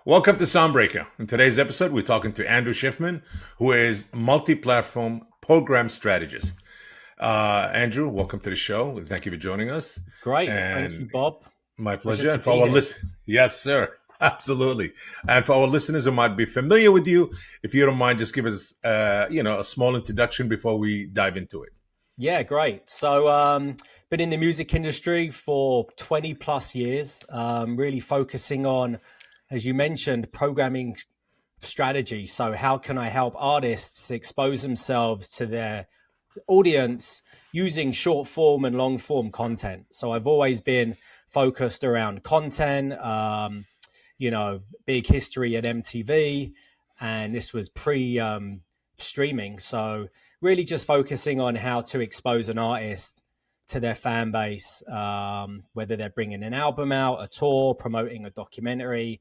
Welcome to Soundbreaker. In today's episode, we're talking to Andrew Schiffman, who is multi-platform program strategist. Andrew, welcome to the show. Thank you for joining us. Great. Thank you, And Bob. my Pleasure pleasure. to And for be our here. listen, yes, sir, absolutely. And for our listeners who might be familiar with you, if you don't mind, just give us, a small introduction before we dive into it. Yeah, great. So, been in the music industry for 20 plus years, really focusing on, as you mentioned, programming strategy. So, how can I help artists expose themselves to their audience using short form and long form content? So, I've always been focused around content, big history at MTV, and this was pre streaming. So, really just focusing on how to expose an artist to their fan base, whether they're bringing an album out, a tour, promoting a documentary,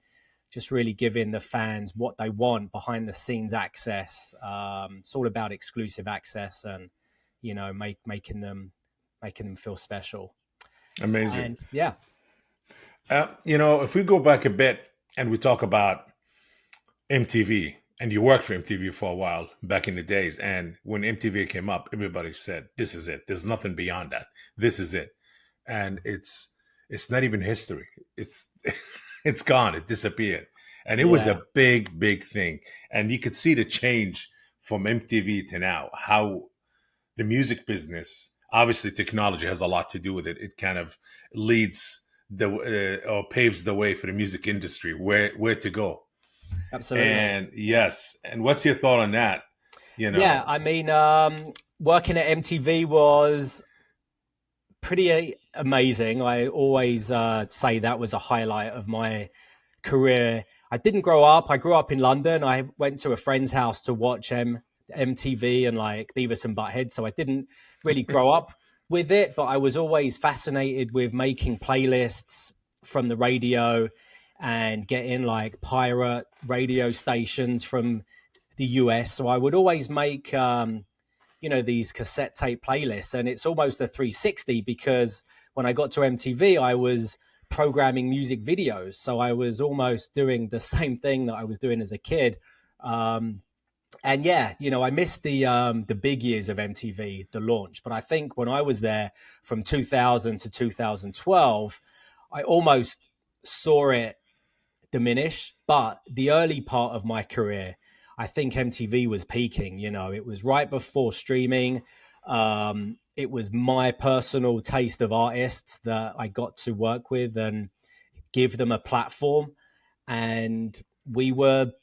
just really giving the fans what they want, behind the scenes access. It's all about exclusive access and making them feel special. Amazing. And yeah, If we go back a bit and we talk about MTV, and you worked for MTV for a while back in the days. And when MTV came up, everybody said, "This is it. There's nothing beyond that. This is it." And it's not even history. It's it's gone. It disappeared, and it was yeah, a big, big thing. And you could see the change from MTV to now. How the music business, obviously, technology has a lot to do with it. It kind of leads or paves the way for the music industry where to go. absolutely. And yes, and what's your thought on that? You Yeah, know, I mean, working at MTV was pretty amazing. I always say that was a highlight of my career. I didn't grow up. I grew up in London. I went to a friend's house to watch MTV and like Beavis and Butthead. So I didn't really grow up with it, but I was always fascinated with making playlists from the radio and getting like pirate radio stations from the US. So I would always make these cassette tape playlists, and it's almost a 360 because when I got to MTV I was programming music videos, so I was almost doing the same thing that I was doing as a kid. And yeah, I missed the big years of MTV, the launch, but I think when I was there from 2000 to 2012 I almost saw it diminish. But the early part of my career, I think MTV was peaking. It was right before streaming. It was my personal taste of artists that I got to work with and give them a platform. And we were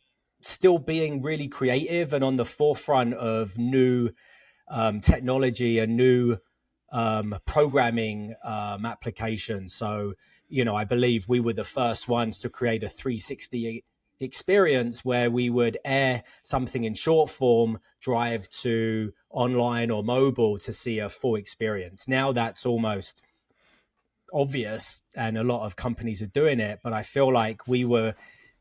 still being really creative and on the forefront of new technology and new programming applications. So, I believe we were the first ones to create a 360 experience where we would air something in short form, drive to online or mobile to see a full experience. Now that's almost obvious and a lot of companies are doing it, but I feel like we were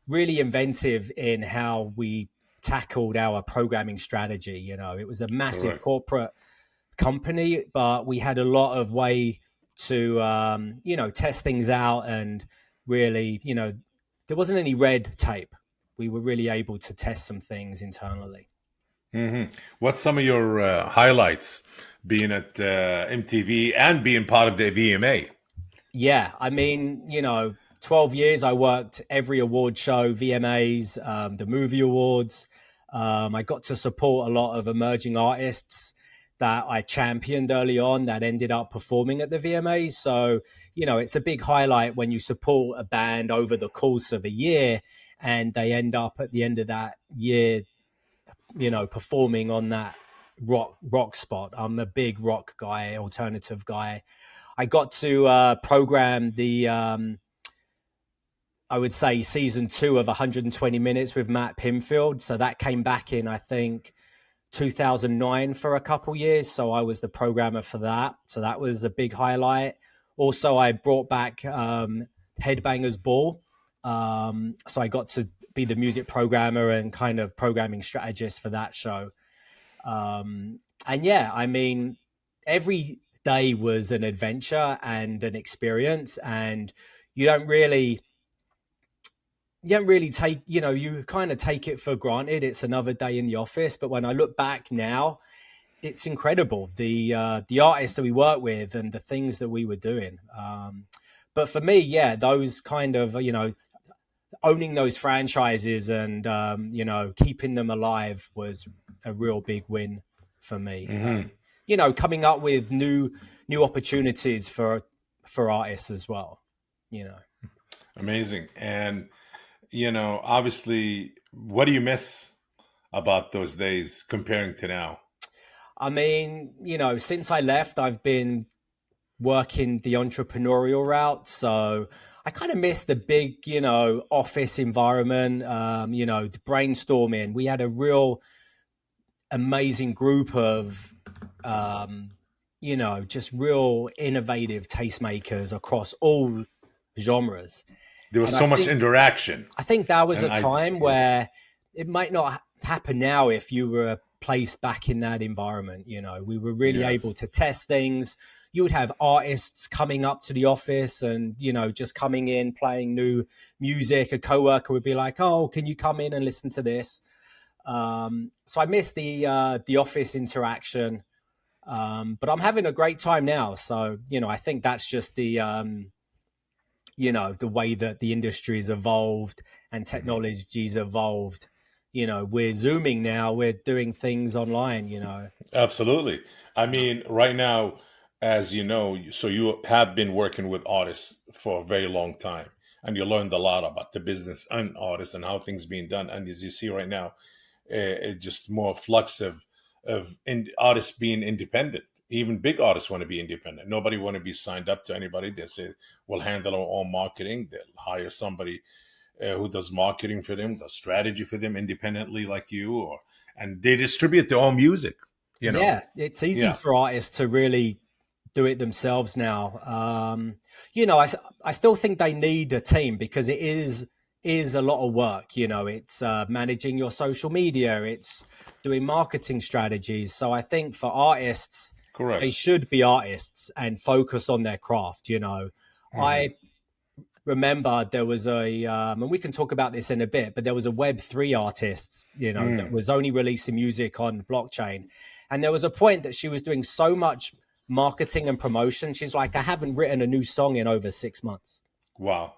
really inventive in how we tackled our programming strategy. It was a massive correct. corporate company, but we had a lot of way to test things out, and really, there wasn't any red tape. We were really able to test some things internally. What's some of your highlights being at MTV and being part of the VMA? Yeah, I mean, 12 years I worked every award show, VMAs, the movie awards. I got to support a lot of emerging artists that I championed early on that ended up performing at the VMAs. So, it's a big highlight when you support a band over the course of a year and they end up at the end of that year, performing on that rock spot. I'm a big rock guy, alternative guy. I got to program the I would say season 2 of 120 Minutes with Matt Pinfield. So that came back in, I think, 2009 for a couple years. So I was the programmer for that. So that was a big highlight. Also, I brought back Headbangers Ball. So I got to be the music programmer and kind of programming strategist for that show. And yeah, I mean, every day was an adventure and an experience, and you don't really you don't really take, you kind of take it for granted. It's another day in the office. But when I look back now, it's incredible, the artists that we work with and the things that we were doing. But for me, yeah, those kind of, owning those franchises and, keeping them alive was a real big win for me. Coming up with new opportunities for artists as well, Amazing. And, obviously, what do you miss about those days comparing to now? I mean, since I left, I've been working the entrepreneurial route. So I kind of miss the big, office environment, the brainstorming. We had a real amazing group of, just real innovative tastemakers across all genres. There was And so much interaction. I think that was And a time where it might not happen now if you were placed back in that environment. We were really Yes. able to test things. You would have artists coming up to the office and, just coming in, playing new music. A coworker would be like, "Oh, can you come in and listen to this?" So I miss the office interaction. But I'm having a great time now. So, I think that's just the way that the industry's evolved and technology's evolved. We're Zooming now, we're doing things online. Absolutely. I mean, right now, as you know, so you have been working with artists for a very long time, and you learned a lot about the business and artists and how things being done. And as you see right now, it just more flux of artists being independent. Even big artists want to be independent. Nobody want to be signed up to anybody. They say we'll handle our own marketing. They'll hire somebody who does marketing for them, does strategy for them independently, like you, and they distribute their own music. Yeah, it's easy Yeah, for artists to really do it themselves now. I still think they need a team because it is a lot of work. It's managing your social media, it's doing marketing strategies. So I think for artists, they correct. should be artists and focus on their craft. I remember there was and we can talk about this in a bit, but there was a Web3 artist, that was only releasing music on blockchain. And there was a point that she was doing so much marketing and promotion. She's like, I haven't written a new song in over 6 months. Wow.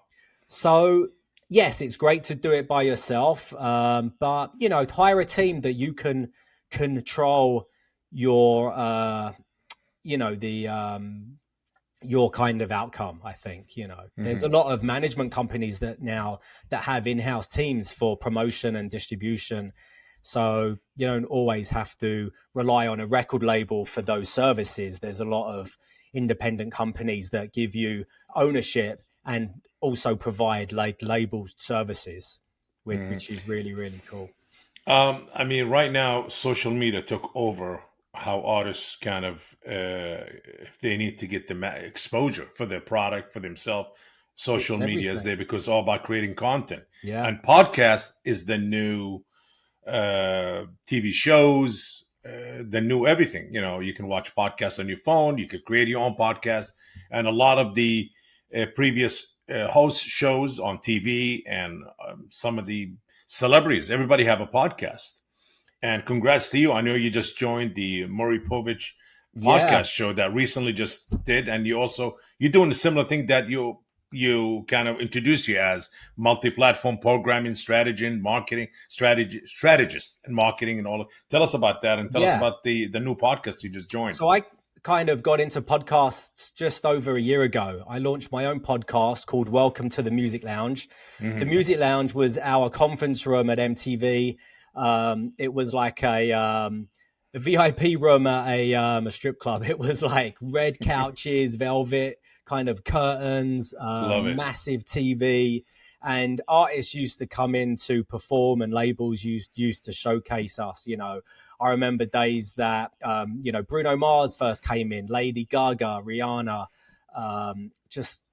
So yes, it's great to do it by yourself. But hire a team that you can control your, your kind of outcome. I think there's a lot of management companies that have in-house teams for promotion and distribution, so you don't always have to rely on a record label for those services. There's a lot of independent companies that give you ownership and also provide like label services, which is really, really cool. I mean, right now, social media took over how artists kind of, if they need to get the exposure for their product, for themselves, social It's media is everything. there because it's all about creating content. Yeah. And podcast is the new TV shows, the new everything. You can watch podcasts on your phone, you could create your own podcast. And a lot of the previous host shows on TV and some of the celebrities, everybody have a podcast. And congrats to you. I know you just joined the Maury Povich Yeah. podcast show that recently just did. And you're doing a similar thing that you kind of introduced you as multi-platform programming strategy and marketing strategist and marketing and all. Tell us about that and tell us Yeah. about the new podcast you just joined. So I kind of got into podcasts just over a year ago. I launched my own podcast called Welcome to the Music Lounge. The Hmm. Music Lounge was our conference room at MTV. It was like a VIP room at a strip club. It was like red couches, velvet kind of curtains, Love it. massive TV. And artists used to come in to perform, and labels used to showcase us. I remember days that Bruno Mars first came in, Lady Gaga, Rihanna, just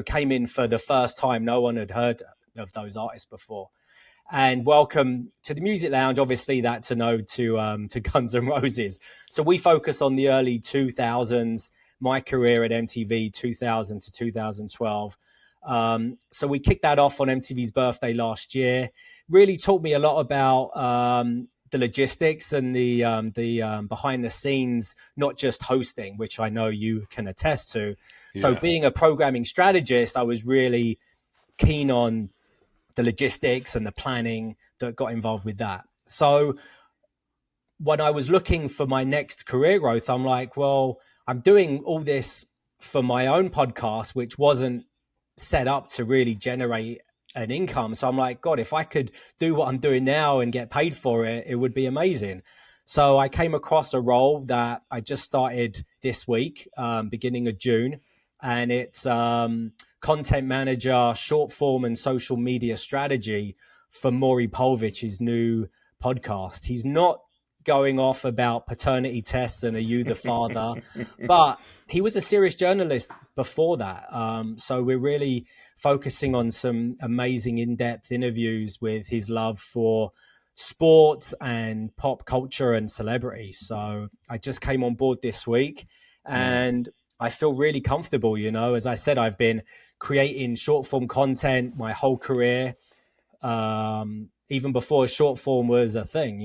came in for the first time. No one had heard of those artists before. And Welcome to the Music Lounge, obviously that's an ode to Guns N' Roses. So we focus on the early 2000s, my career at MTV 2000 to 2012. So we kicked that off on MTV's birthday last year. Really taught me a lot about the logistics and the behind the scenes, not just hosting, which I know you can attest to. So Yeah. being a programming strategist, I was really keen on the logistics and the planning that got involved with that. So when I was looking for my next career growth, I'm like, well, I'm doing all this for my own podcast, which wasn't set up to really generate an income. So I'm like, God, if I could do what I'm doing now and get paid for it, it would be amazing. So I came across a role that I just started this week, beginning of June, and it's content manager, short form and social media strategy for Maury Povech's new podcast. He's not going off about paternity tests and are you the father, but he was a serious journalist before that. So we're really focusing on some amazing in-depth interviews with his love for sports and pop culture and celebrity. So I just came on board this week and I feel really comfortable. As I said, I've been creating short form content my whole career, even before short form was a thing.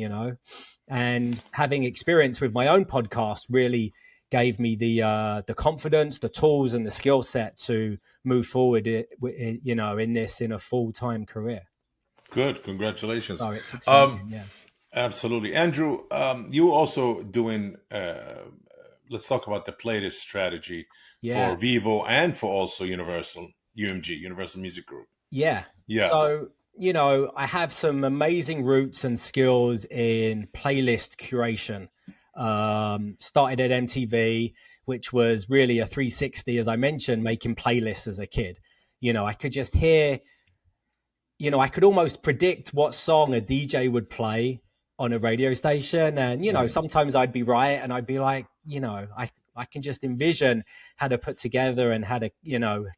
And having experience with my own podcast really gave me the confidence, the tools, and the skill set to move forward, in a full-time career. Good. Congratulations. So it's Um, exciting, yeah. Absolutely. Andrew, you also doing, let's talk about the playlist strategy Yeah. for Vivo and for also Universal Music Group. Yeah. Yeah. So, I have some amazing roots and skills in playlist curation. Started at MTV, which was really a 360, as I mentioned, making playlists as a kid. I could just hear, I could almost predict what song a DJ would play on a radio station. And, sometimes I'd be right and I'd be like, I can just envision how to put together and how to,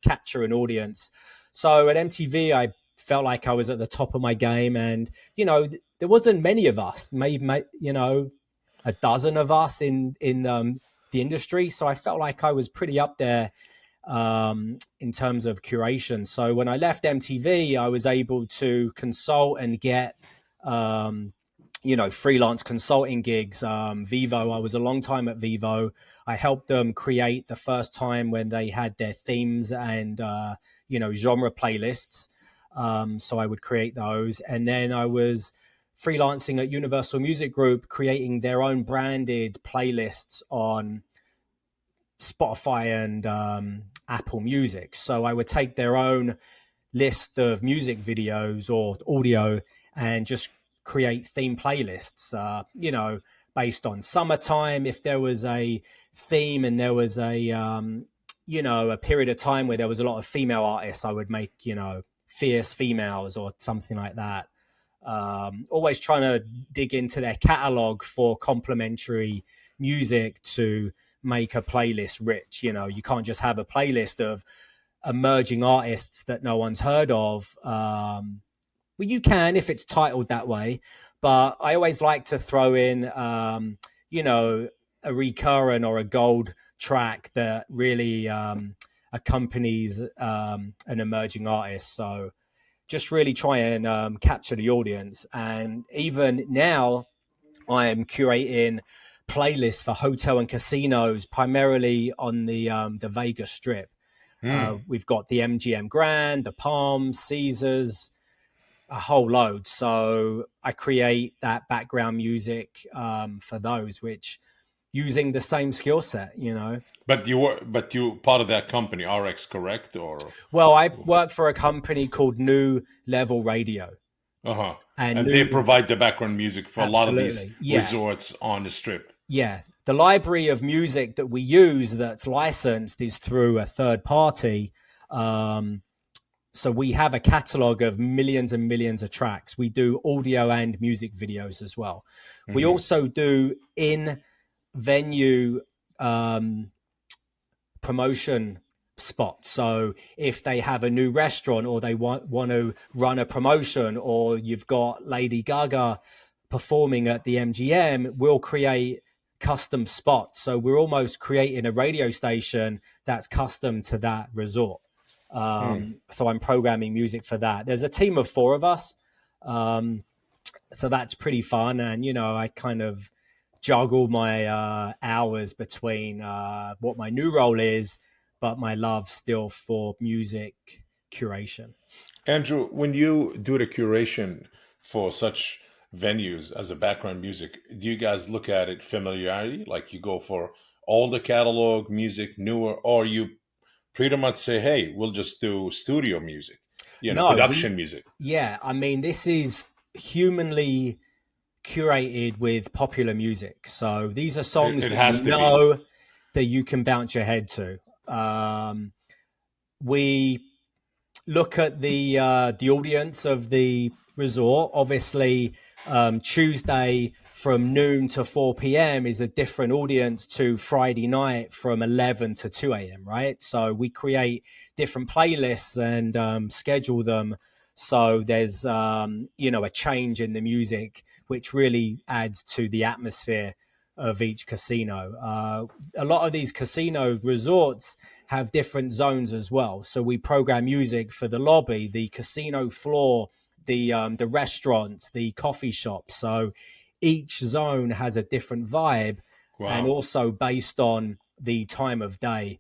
capture an audience. So at MTV, I felt like I was at the top of my game. And, there wasn't many of us, maybe, a dozen of us in the industry. So I felt like I was pretty up there in terms of curation. So when I left MTV, I was able to consult and get, freelance consulting gigs. Vivo, I was a long time at Vivo. I helped them create the first time when they had their themes and, genre playlists. So I would create those. And then I was freelancing at Universal Music Group, creating their own branded playlists on Spotify and Apple Music. So I would take their own list of music videos or audio and just create theme playlists, based on summertime. If there was a theme and there was a period of time where there was a lot of female artists, I would make, fierce females or something like that. Always trying to dig into their catalog for complementary music to make a playlist rich. You can't just have a playlist of emerging artists that no one's heard of. Well, you can if it's titled that way, but I always like to throw in, a recurrent or a gold track that really accompanies an emerging artist. So just really try and capture the audience. And even now, I am curating playlists for hotel and casinos, primarily on the Vegas Strip. We've got the MGM Grand, the Palm, Caesars, a whole load. So I create that background music for those, which using the same skill set. But you part of that company, RX, correct? Or Well, I work for a company called New Level Radio. uh-huh. And And they provide the background music for a lot of these absolutely, yeah. resorts on the strip. Yeah. The library of music that we use that's licensed is through a third party. So we have a catalog of millions and millions of tracks. We do audio and music videos as well. We also do in-venue promotion spots. So if they have a new restaurant or they want to run a promotion, or you've got Lady Gaga performing at the MGM, we'll create custom spots. So we're almost creating a radio station that's custom to that resort. Hmm. So I'm programming music for that. There's a team of 4 of us. Um, so that's pretty fun. And, I kind of juggle my hours between what my new role is, but my love still for music curation. Andrew, when you do the curation for such venues as a background music, do you guys look at it familiarity? Like you go for all the catalog music, newer, or you pretty much say, hey, we'll just do studio music, No, production music. yeah, I mean, this is humanly curated with popular music. So these are songs It that has to be. that you can bounce your head to. We look at the audience of the resort. Obviously, Tuesday from noon to 4 p.m. is a different audience to Friday night from 11 to 2 a.m., right? So we create different playlists and schedule them so there's a change in the music, which really adds to the atmosphere of each casino. A lot of these casino resorts have different zones as well. So we program music for the lobby, the casino floor, the restaurants, the coffee shops. So each zone has a different vibe, and Wow. also based on the time of day.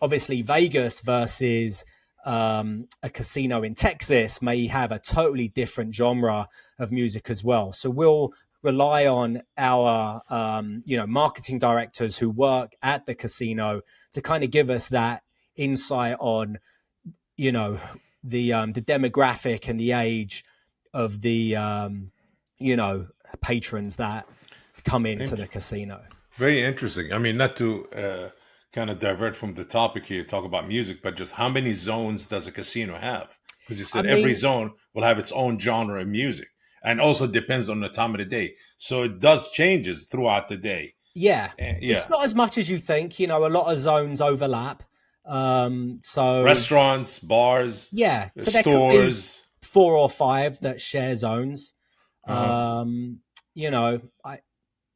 Obviously, Vegas versus a casino in Texas may have a totally different genre of music as well. So we'll rely on our marketing directors who work at the casino to kind of give us that insight on you know the demographic and the age of the you know patrons that come into the Int- casino. Very interesting. I mean, not to kind of divert from the topic here, talk about music, but just how many zones does a casino have? Because you I said every mean, zone will have its own genre of music, and also depends on the time of the day. So it does changes throughout the day. yeah, it's Yeah, not as much as you think. A lot of zones overlap. So restaurants, bars, yeah, so there could be stores. 4 or 5 that share zones. Uh-huh. Um, you know,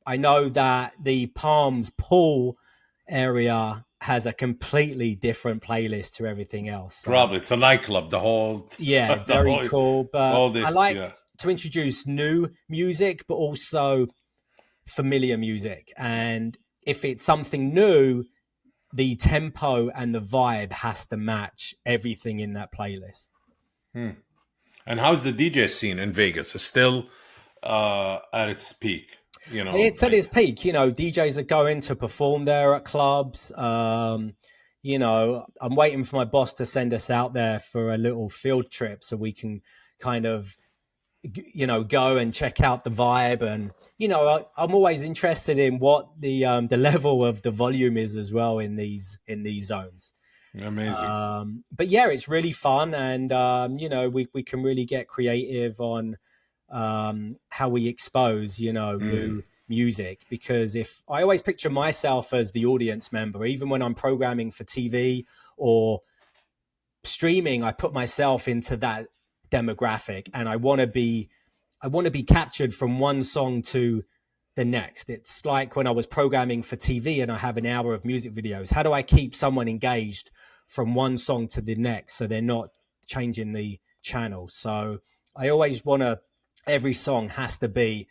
I know that the Palms pool area has a completely different playlist to everything else. So Probably it's a nightclub. The whole, yeah, the very whole, cool. But all I the like yeah. to introduce new music, but also familiar music. And if it's something new, the tempo and the vibe has to match everything in that playlist. Hmm. And how's the DJ scene in Vegas? It's still at its peak. It's at Like its peak. DJs are going to perform there at clubs. I'm waiting for my boss to send us out there for a little field trip so we can kind of, go and check out the vibe. And I'm always interested in what the level of the volume is as well in these zones. amazing. But yeah, it's really fun, and we can really get creative on how we expose Mm. new music. Because if I always picture myself as the audience member, even when I'm programming for TV or streaming, I put myself into that demographic, and I want to be captured from one song to the next. It's like when I was programming for TV and I have an hour of music videos. How do I keep someone engaged from one song to the next so they're not changing the channel? So I always want to, every song has to be,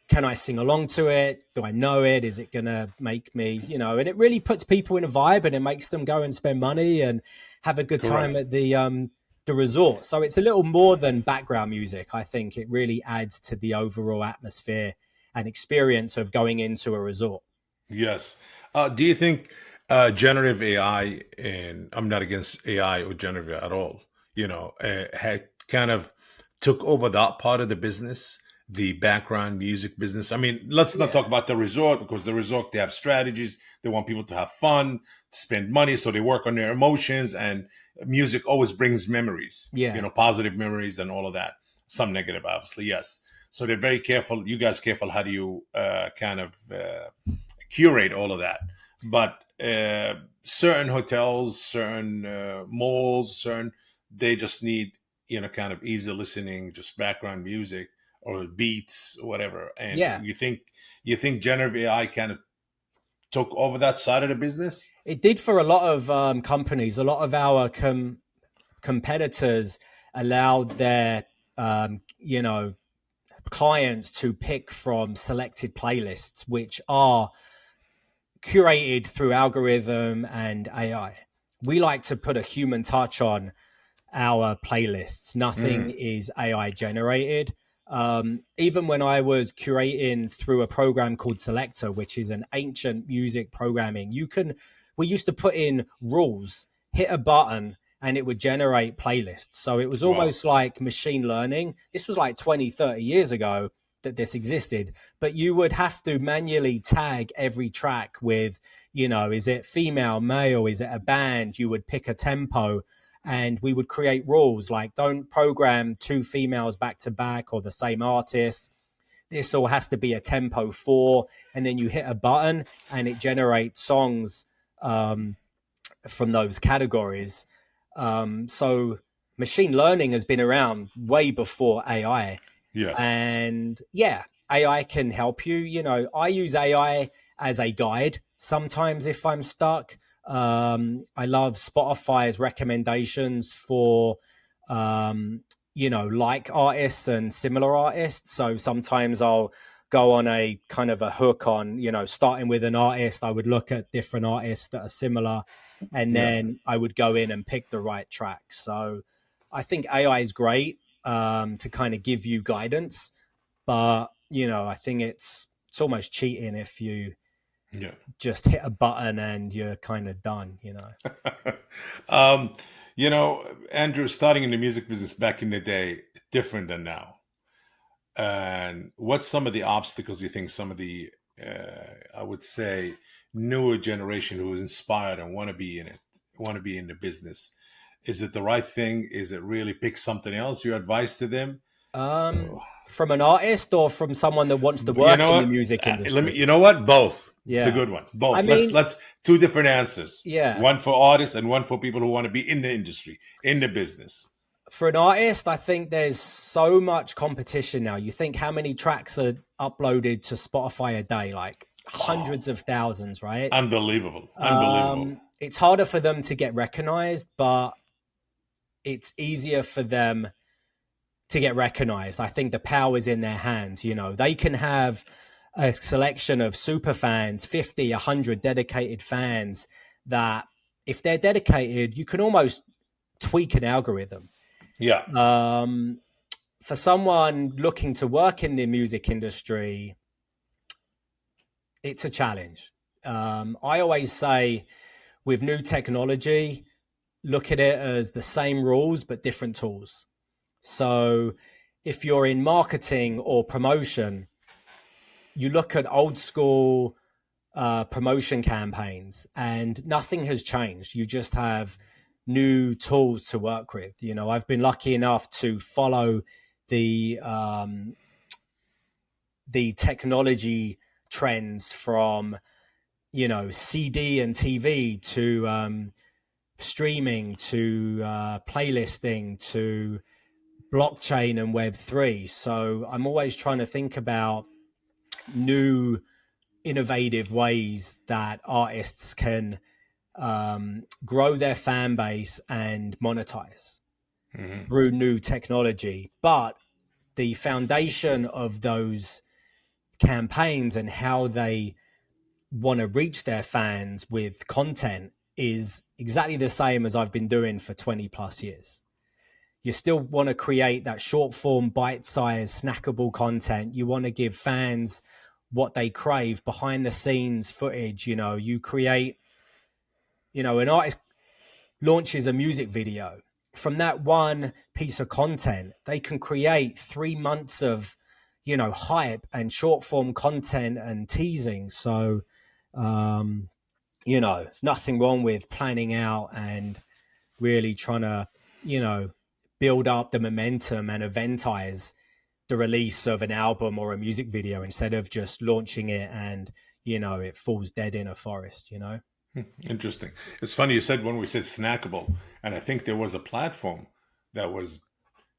can I sing along to it? Do I know it? Is it going to make me, and it really puts people in a vibe, and it makes them go and spend money and have a good time Correct. at the resort. So it's a little more than background music. I think it really adds to the overall atmosphere and experience of going into a resort. Yes. Do you think generative AI, and I'm not against AI or generative at all, had kind of took over that part of the business, the background music business? I mean, let's not Yeah. talk about the resort, because the resort, they have strategies. They want people to have fun, to spend money. So they work on their emotions, and music always brings memories, Yeah. positive memories and all of that. Some negative, obviously, yes. So they're very careful. You guys careful. How do you kind of curate all of that? But certain hotels, certain malls, certain, they just need kind of easy listening, just background music or beats or whatever. And Yeah. you think generative AI kind of took over that side of the business? It did for a lot of companies. A lot of our competitors allowed their clients to pick from selected playlists, which are curated through algorithm and AI. We like to put a human touch on our playlists. Nothing Mm, is AI generated. Even when I was curating through a program called Selector, which is an ancient music programming, we used to put in rules, hit a button, and it would generate playlists. So it was wow. almost like machine learning. This was like 20, 30 years ago that this existed, but you would have to manually tag every track with, is it female, male, is it a band? You would pick a tempo, and we would create rules like don't program two females back to back or the same artist. This all has to be a tempo 4, and then you hit a button and it generates songs um, from those categories. So machine learning has been around way before AI. Yes. And yeah, AI can help you. I use AI as a guide sometimes if I'm stuck. I love Spotify's recommendations for, like artists and similar artists. So sometimes I'll go on a kind of a hook on, starting with an artist. I would look at different artists that are similar, and Yeah. then I would go in and pick the right track. So I think AI is great to kind of give you guidance, but I think it's almost cheating if you Yeah. just hit a button and you're kind of done. um, Andrew, starting in the music business back in the day, different than now. And what's some of the obstacles you think some of the, I would say, newer generation who is inspired and want to be in it, want to be in the business? Is it the right thing? Is it really pick something else? Your advice to them? um Oh, from an artist or from someone that wants to you work know in the what? music Let me. industry? You know what? Both. It's a Yeah, good one. I Both. Let's mean, let's two different answers. yeah, One for artists and one for people who want to be in the industry, in the business. for an artist, I think there's so much competition now. You think how many tracks are uploaded to Spotify a day? Like Oh, hundreds of thousands, right? unbelievable! Unbelievable! It's harder for them to get recognized, but it's easier for them to get recognized. I think the power is in their hands. They can have a selection of super fans, 50, 100 dedicated fans that if they're dedicated, you can almost tweak an algorithm. Yeah. Um, for someone looking to work in the music industry, it's a challenge. I always say with new technology, look at it as the same rules but different tools. So if you're in marketing or promotion, you look at old school promotion campaigns and nothing has changed. You just have new tools to work with. I've been lucky enough to follow the technology trends from CD and TV to streaming to playlisting to blockchain and Web3. So I'm always trying to think about new innovative ways that artists can grow their fan base and monetize Hmm. through new technology. But the foundation of those campaigns and how they want to reach their fans with content is exactly the same as I've been doing for 20 plus years. You still want to create that short form, bite sized, snackable content. You want to give fans what they crave, behind the scenes footage. You create, an artist launches a music video. From that one piece of content, they can create 3 months of, hype and short form content and teasing. So, there's nothing wrong with planning out and really trying to, build up the momentum and eventize the release of an album or a music video instead of just launching it and, it falls dead in a forest. Interesting. It's funny you said when we said snackable, and I think there was a platform that was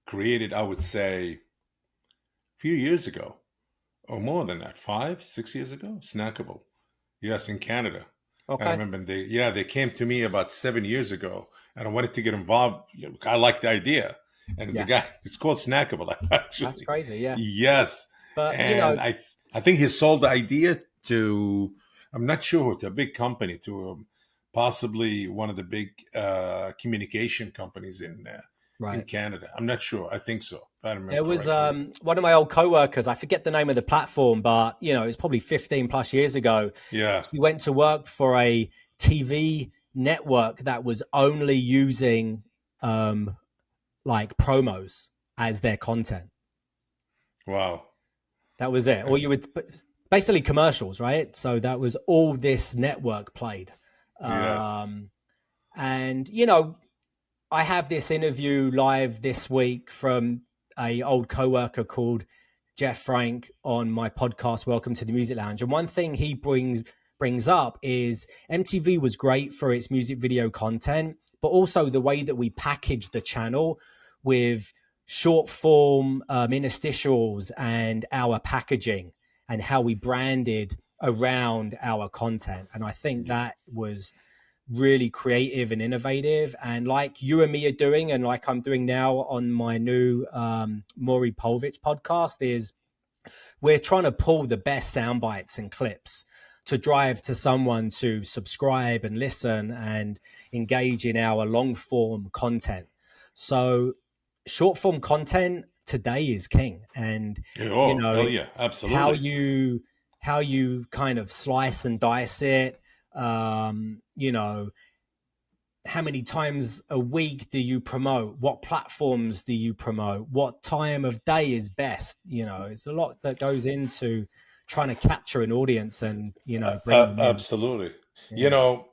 created. I would say a few years ago, or more than that, 5, 6 years ago. Snackable. Yes, in Canada. And I Okay. remember they came to me about 7 years ago, and I wanted to get involved. I liked the idea, and the Yeah, guy, it's called Snackable, that's actually. crazy. Yeah. Yes, But, and I think he sold the idea to, I'm not sure, to a big company, to possibly one of the big communication companies in right. Canada. I'm not sure. I think so, if I remember There was correctly. one of my old coworkers, I forget the name of the platform, but, it's probably 15 plus years ago. Yeah. She went to work for a TV network that was only using um, like promos as their content. Wow. That was it. Or you would basically commercials, right? So that was all this network played. Yes. Um, and I have this interview live this week from a old coworker called Jeff Frank on my podcast, Welcome to the Music Lounge. And one thing he brings up is MTV was great for its music video content, but also the way that we packaged the channel with short form interstitials and our packaging and how we branded around our content. And I think that was really creative and innovative. And like you and me are doing, and like I'm doing now on my new Maury Povich podcast, is we're trying to pull the best sound bites and clips to drive to someone to subscribe and listen and engage in our long form content. So short form content today is king. And you Oh, know hell yeah. how Absolutely. you kind of slice and dice it, how many times a week do you promote, what platforms do you promote, what time of day is best. It's a lot that goes into trying to capture an audience and bring them in. Absolutely. You Yeah. know,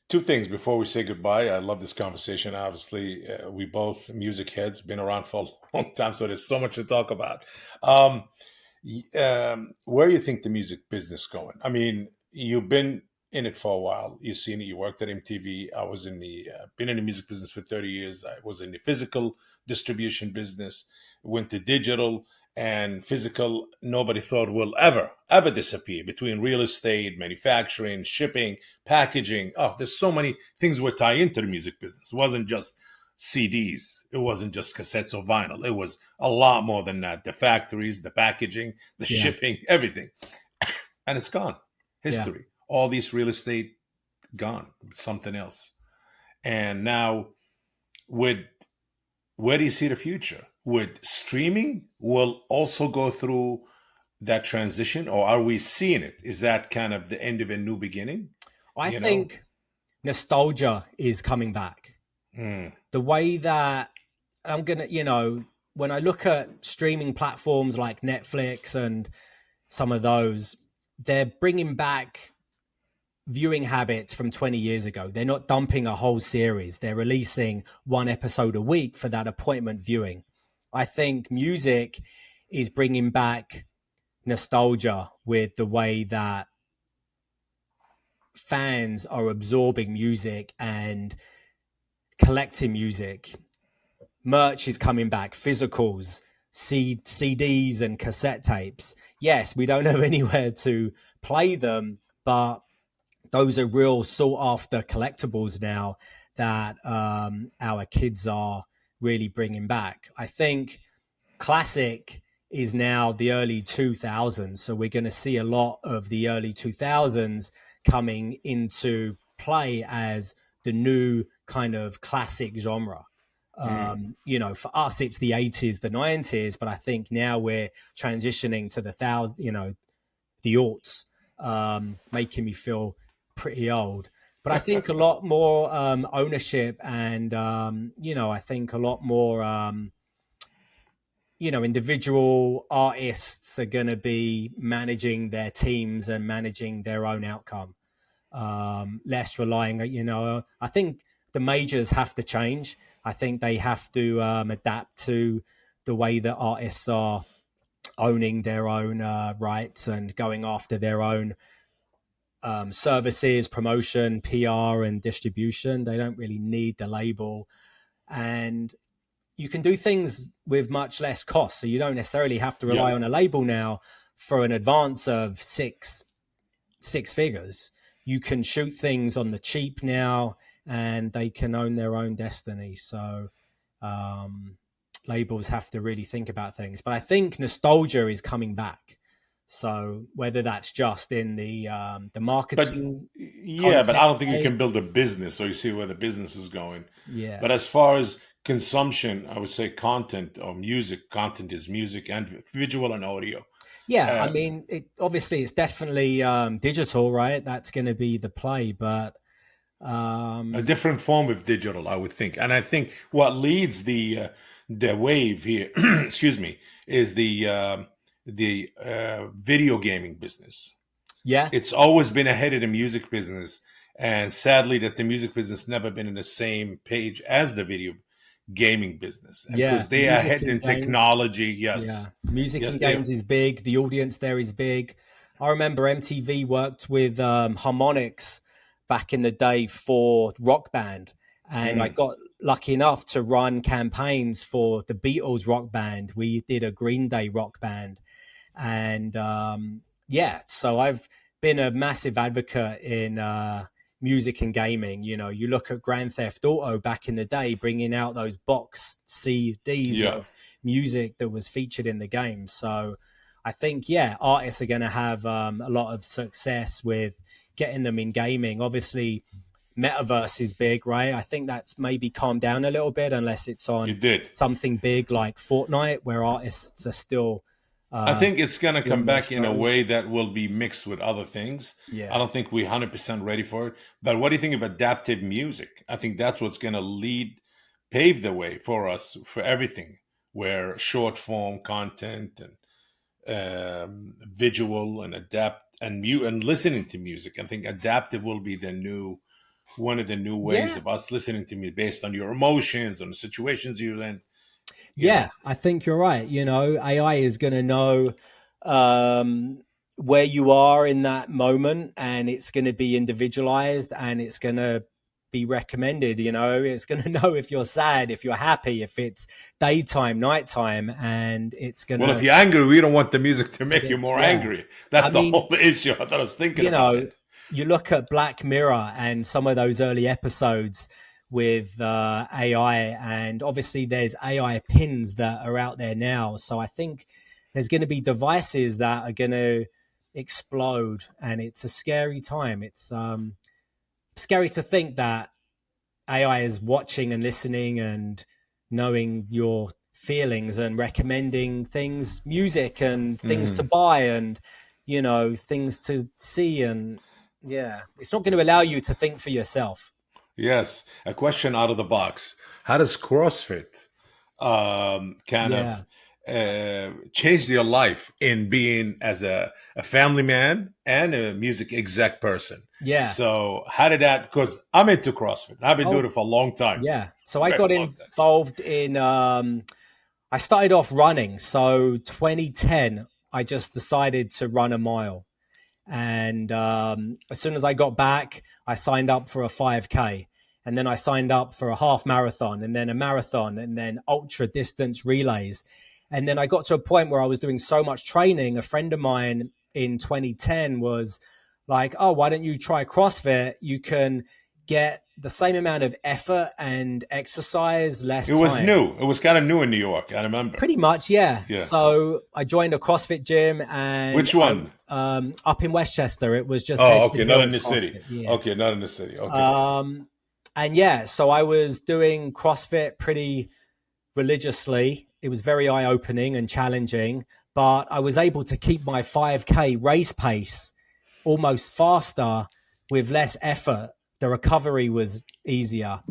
two things before we say goodbye. I love this conversation. Obviously, we both music heads, been around for a long time, so there's so much to talk about. Um, where do you think the music business going? I mean, you've been in it for a while. You've seen it. You worked at MTV. I was been in the music business for 30 years. I was in the physical distribution business, went to digital and physical. Nobody thought will ever disappear between real estate, manufacturing, shipping, packaging. Oh, there's so many things were tied into the music business. It wasn't just CDs. It wasn't just cassettes or vinyl. It was a lot more than that. The factories, the packaging, the Yeah. shipping, everything. And it's gone. Yeah. History. All these real estate gone. Something else. And now with where do you see the future? With streaming will also go through that transition, or are we seeing it? Is that kind of the end of a new beginning? I You know? think nostalgia is coming back. Mm, The way that when I look at streaming platforms like Netflix and some of those, they're bringing back viewing habits from 20 years ago. They're not dumping a whole series. They're releasing one episode a week for that appointment viewing. I think music is bringing back nostalgia with the way that fans are absorbing music and collecting music. Merch is coming back, physicals, CDs and cassette tapes. Yes, we don't have anywhere to play them, but those are real sought after collectibles now that our kids are really bringing back. I think classic is now the early 2000s. So we're going to see a lot of the early 2000s coming into play as the new kind of classic genre. mm. For us, it's the 80s, the 90s, but I think now we're transitioning to the thousand, the aughts, making me feel pretty old. But I think a lot more ownership and, I think a lot more, individual artists are going to be managing their teams and managing their own outcome. Less relying, I think the majors have to change. I think they have to adapt to the way that artists are owning their own rights and going after their own services, promotion, PR, and distribution. They don't really need the label. And you can do things with much less cost. So you don't necessarily have to Yeah. rely on a label now for an advance of six figures. you can shoot things on the cheap now, and they can own their own destiny. So um, labels have to really think about things. But I think nostalgia is coming back. So whether that's just in the But marketing yeah, but content, I don't think you right? can build a business, so you see where the business is going. Yeah. But as far as consumption, I would say content or music, content is music and visual and audio. Yeah, I Uh, mean, it obviously it's definitely digital, right? That's going to be the play, but a um, different form of digital, I would think. And I think what leads the wave here, excuse me, is the video gaming business. yeah, It's always been ahead of the music business, and sadly, that the music business never been in the same page as the video gaming business, and yeah, because they are music ahead and in games. technology, Yeah, yes, music yes, and they are. games is big. The audience there is big. I remember MTV worked with Harmonix back in the day for Rock Band, and I Mm, got lucky enough to run campaigns for the Beatles Rock Band. We did a Green Day Rock Band, and yeah, so I've been a massive advocate in music and gaming. You know, you look at Grand Theft Auto back in the day, bringing out those box CDs yeah, of music that was featured in the game. So I think, yeah, artists are going to have a lot of success with getting them in gaming. Obviously, metaverse is big, right? I think that's maybe calmed down a little bit, unless it's on it did. something big like Fortnite, where artists are still I uh, think it's going to come doing their back in a way shows. that will be mixed with other things. I Yeah. don't think we're 100% ready for it. But what do you think of adaptive music? I think that's what's going to pave the way for us for everything, where short form content and visual and adapt and mute and listening to music. I think adaptive will be the new one of the new ways Yeah. of us listening to music based on your emotions, on the situations you're in. You Yeah, know, I think you're right. You know, AI is going to know um, where you are in that moment, and it's going to be individualized, and it's going to be recommended. You know, it's going to know if you're sad, if you're happy, if it's daytime, nighttime, and it's going well, if to you're angry, we don't want the music to make you predict. more Yeah. angry. I That's the mean, whole issue. I thought I was thinking you about know, it. you look at Black Mirror and some of those early episodes with AI, and obviously there's AI pins that are out there now. So I think there's going to be devices that are going to explode, and it's a scary time. It's scary to think that AI is watching and listening and knowing your feelings and recommending things, music and things to Mhm. buy and, you know, things to see. And yeah, it's not going to allow you to think for yourself. Yes, a question out of the box. How does CrossFit kind of Yeah. change your life in being as a family man and a music exec person? Yeah. So how did that? Because I'm into CrossFit. I've been doing Oh, it for a long time, yeah. So I very got long time. involved in, I started off running. So 2010, I just decided to run a mile. And as soon as I got back, I signed up for a 5K. And then I signed up for a half marathon and then a marathon and then ultra distance relays. And then I got to a point where I was doing so much training. A friend of mine in 2010 was like, oh, why don't you try CrossFit? You can get the same amount of effort and exercise, less It was time. new. It was kind of new in New York. I remember. Pretty much, yeah. Yeah. So I joined a CrossFit gym, and Which one? up in Westchester. It was just Oh, Bedford okay, not in Hills the city. CrossFit. Yeah. Okay, not in the city. Okay. Um, and yeah, so I was doing CrossFit pretty religiously. It was very eye opening and challenging, but I was able to keep my 5K race pace almost faster with less effort. The recovery was easier.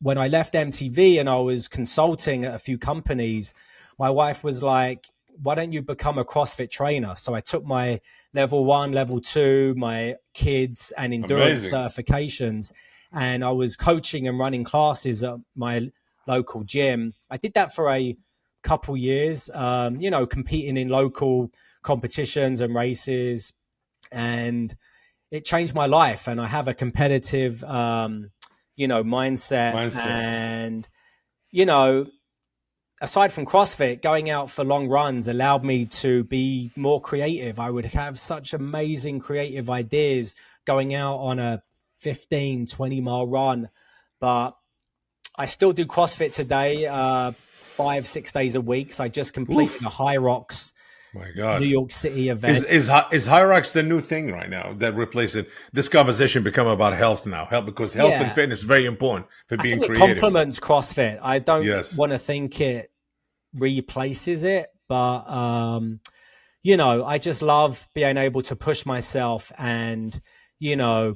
When I left MTV and I was consulting at a few companies, my wife was like, why don't you become a CrossFit trainer? So I took my level one, level two, my kids and endurance Amazing. certifications, and I was coaching and running classes at my local gym. I did that for a couple years, you know, competing in local competitions and races, and it changed my life. And I have a competitive, you know, mindset. Mindset. And, you know, aside from CrossFit, going out for long runs allowed me to be more creative. I would have such amazing creative ideas going out on a 15, 20-mile run. But I still do CrossFit today, 5-6 days a week. So I just completed a High Rocks My God. New York City event. Is Hyrox the new thing right now that replaces this conversation become about health now? Because health and fitness is very important for I being think it creative. complements CrossFit. I don't Yes. want to think it replaces it, but you know, I just love being able to push myself and, you know,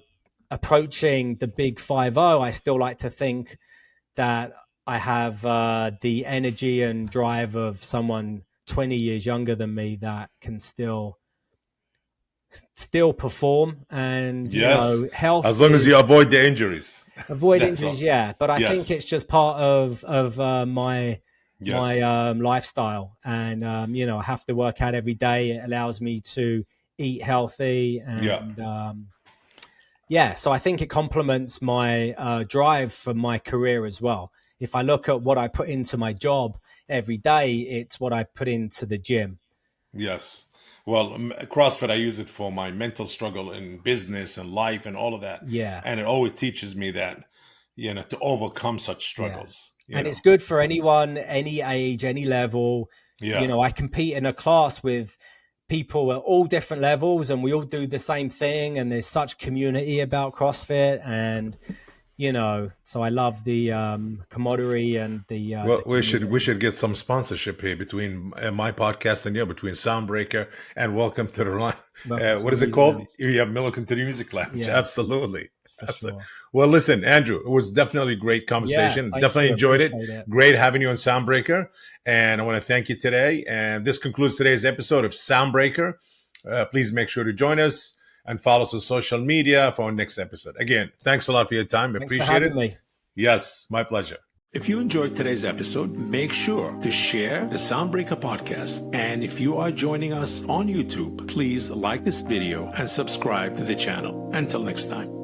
approaching the big 5-0. I still like to think that I have the energy and drive of someone 20 years younger than me that can still perform. And you Yes. know, health As long as you avoid the injuries. avoid That's injuries, all. yeah, but I think Yes. it's just part of my Yes. lifestyle. And you know, I have to work out every day. It allows me to eat healthy, Yeah. and yeah, so I think it complements my drive for my career as well. If I look at what I put into my job every day, it's what I put into the gym. Yes. Well, CrossFit, I use it for my mental struggle in business and life and all of that. Yeah, And it always teaches me that, to overcome such yeah. struggles, And it's good for anyone, any age, any level. You Yeah. know, I compete in a class with people at all different levels, and we all do the same thing. And there's such community about CrossFit, and you know, so I love the camaraderie and Well, the we community. should get some sponsorship here between my podcast and you, between Soundbreaker and Welcome to the Line. Welcome to What the is it Music called? Lounge. You have Welcome to the Music Lounge. Yeah, Absolutely. for sure. Well, listen, Andrew, it was definitely a great Yeah, conversation. thank Definitely you. enjoyed it. Appreciate it. Great having you on Soundbreaker. And I want to thank you today. And this concludes today's episode of Soundbreaker. Please make sure to join us and follow us on social media for our next episode. Again, thanks a lot for your time. Thanks for Appreciate having it. me. Yes, my pleasure. If you enjoyed today's episode, make sure to share the Soundbreaker podcast. And if you are joining us on YouTube, please like this video and subscribe to the channel. Until next time.